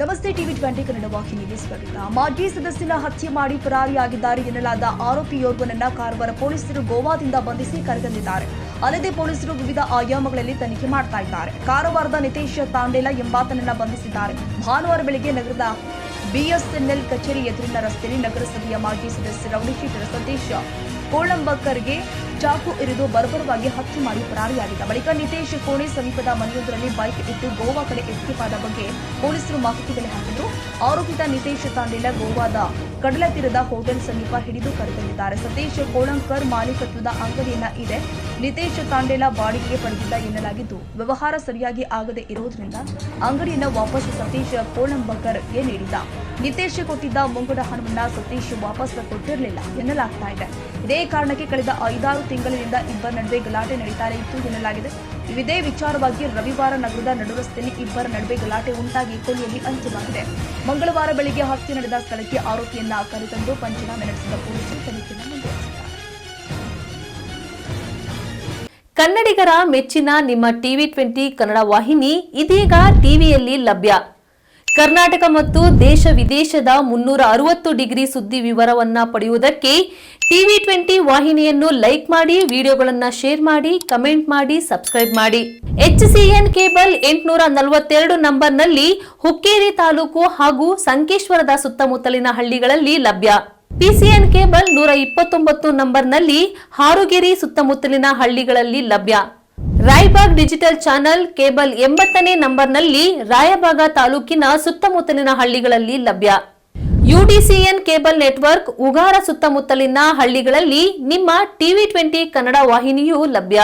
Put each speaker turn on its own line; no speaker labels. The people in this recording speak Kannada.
ನಮಸ್ತೆ ಟಿವಿ 20 ಕನ್ನಡ ವಾಹಿನಿಗೆ ಸ್ವಾಗತ. ಮಾಜಿ ಸದಸ್ಯನ ಹತ್ಯೆ ಮಾಡಿ ಪರಾರಿಯಾಗಿದ್ದಾರೆ ಎನ್ನಲಾದ ಆರೋಪಿಯೋರ್ವನನ್ನ ಕಾರವಾರ ಪೊಲೀಸರು ಗೋವಾದಿಂದ ಬಂಧಿಸಿ ಕರೆತಂದಿದ್ದಾರೆ. ಅಲ್ಲದೆ ಪೊಲೀಸರು ವಿವಿಧ ಆಯಾಮಗಳಲ್ಲಿ ತನಿಖೆ ಮಾಡ್ತಾ ಇದ್ದಾರೆ. ಕಾರವಾರದ ನಿತೇಶ್ ತಾಂಡೇಲ ಎಂಬಾತನನ್ನ ಬಂಧಿಸಿದ್ದಾರೆ. ಭಾನುವಾರ ಬೆಳಗ್ಗೆ ನಗರದ ಬಿಎಸ್ಎನ್ಎಲ್ ಕಚೇರಿ ಎದುರಿನ ರಸ್ತೆಯಲ್ಲಿ ನಗರಸಭೆಯ ಮಾಜಿ ಸದಸ್ಯ ರೌಡಿ ಶೀಟರ್ ಸತೀಶ್ ಕೋಳಂಬಕರ್ಗೆ ಚಾಕು ಇರಿದು ಬರ್ಬರವಾಗಿ ಹತ್ಯೆ ಮಾಡಿ ಪರಾರಿಯಾಗಿದ್ದ ಬಳಿಕ ನಿತೇಶ್ ಕೋಣೆ ಸಮೀಪದ ಮನೆಯೊಂದರಲ್ಲಿ ಬೈಕ್ ಇಟ್ಟು ಗೋವಾ ಕಡೆ ಎಸ್ಕೇಪ್ ಆದ ಬಗ್ಗೆ ಪೊಲೀಸರು ಮಾಹಿತಿ ಕಲೆ ಹಾಕಿದ್ದು, ಆರೋಪಿತ ನಿತೇಶ್ ತಾಂಡೇಲ ಗೋವಾದ ಕಡಲ ತೀರದ ಹೋಟೆಲ್ ಸಮೀಪ ಹಿಡಿದು ಕರೆತಂದಿದ್ದಾರೆ. ಸತೀಶ್ ಕೋಳಂಕರ್ ಮಾಲೀಕತ್ವದ ಅಂಗಡಿಯನ್ನ ಇದೆ. ನಿತೇಶ್ ತಾಂಡೇಲ ಬಾಡಿಗೆಗೆ ಪಡೆದಿದ್ದ ಎನ್ನಲಾಗಿದ್ದು, ವ್ಯವಹಾರ ಸರಿಯಾಗಿ ಆಗದೆ ಇರುವುದರಿಂದ ಅಂಗಡಿಯನ್ನು ವಾಪಸ್ ಸತೀಶ್ ಕೋಳಂಬಕರ್ಗೆ ನೀಡಿದ್ದ. ನಿತೇಶ್ ಕೊಟ್ಟಿದ್ದ ಮುಂಗಡ ಹಣವನ್ನ ಸತೀಶ್ ವಾಪಸ್ ಕೊಟ್ಟಿರಲಿಲ್ಲ ಎನ್ನಲಾಗ್ತಾ ಇದೆ. ಇದೇ ಕಾರಣಕ್ಕೆ ಕಳೆದ 5-6 ತಿಂಗಳಿನಿಂದ ಇಬ್ಬರ ನಡುವೆ ಗಲಾಟೆ ನಡೀತಾನೆ ಇತ್ತು ಎನ್ನಲಾಗಿದೆ. ಇದೇ ವಿಚಾರವಾಗಿ ರವಿವಾರ ನಗರದ ನಡುರಸ್ತೆಯಲ್ಲಿ ಇಬ್ಬರ ನಡುವೆ ಗಲಾಟೆ ಉಂಟಾಗಿ ಕೊನೆಯಲ್ಲಿ ಅಂತ್ಯವಾಗಿದೆ. ಮಂಗಳವಾರ ಬೆಳಗ್ಗೆ ಹತ್ಯೆ ನಡೆದ ಸ್ಥಳಕ್ಕೆ ಆರೋಪಿಯನ್ನ ಕರೆತಂದು ಪಂಚನಾಮೆ ನಡೆಸಿದ ಪೊಲೀಸರು ತನಿಖೆಯನ್ನು ಮುಂದುವರೆಸಿದ್ದಾರೆ.
ಕನ್ನಡಿಗರ ಮೆಚ್ಚಿನ ನಿಮ್ಮ ಟಿವಿ 20 ಕನ್ನಡ ವಾಹಿನಿ ಇದೀಗ ಟಿವಿಯಲ್ಲಿ ಲಭ್ಯ. ಕರ್ನಾಟಕ ಮತ್ತು ದೇಶ ವಿದೇಶದ 360 ಡಿಗ್ರಿ ಸುದ್ದಿ ವಿವರವನ್ನ ಪಡೆಯುವುದಕ್ಕೆ ಟಿವಿ 20 ವಾಹಿನಿಯನ್ನು ಲೈಕ್ ಮಾಡಿ, ವಿಡಿಯೋಗಳನ್ನು ಶೇರ್ ಮಾಡಿ, ಕಮೆಂಟ್ ಮಾಡಿ, ಸಬ್ಸ್ಕ್ರೈಬ್ ಮಾಡಿ. HCN ಕೇಬಲ್ 842 ನಂಬರ್ನಲ್ಲಿ ಹುಕ್ಕೇರಿ ತಾಲೂಕು ಹಾಗೂ ಸಂಕೇಶ್ವರದ ಸುತ್ತಮುತ್ತಲಿನ ಹಳ್ಳಿಗಳಲ್ಲಿ ಲಭ್ಯ. PCN ಕೇಬಲ್ 129 ನಂಬರ್ನಲ್ಲಿ ಹಾರುಗೆರೆ ಸುತ್ತಮುತ್ತಲಿನ ಹಳ್ಳಿಗಳಲ್ಲಿ ಲಭ್ಯ. ರಾಯಬಾಗ್ ಡಿಜಿಟಲ್ ಚಾನೆಲ್ ಕೇಬಲ್ 80ನೇ ನಂಬರ್ನಲ್ಲಿ ರಾಯಬಾಗ ತಾಲೂಕಿನ ಸುತ್ತಮುತ್ತಲಿನ ಹಳ್ಳಿಗಳಲ್ಲಿ ಲಭ್ಯ. UDCN ಕೇಬಲ್ ನೆಟ್ವರ್ಕ್ ಉಗಾರ ಸುತ್ತಮುತ್ತಲಿನ ಹಳ್ಳಿಗಳಲ್ಲಿ ನಿಮ್ಮ ಟಿವಿ 20 ಕನ್ನಡ ವಾಹಿನಿಯೂ ಲಭ್ಯ.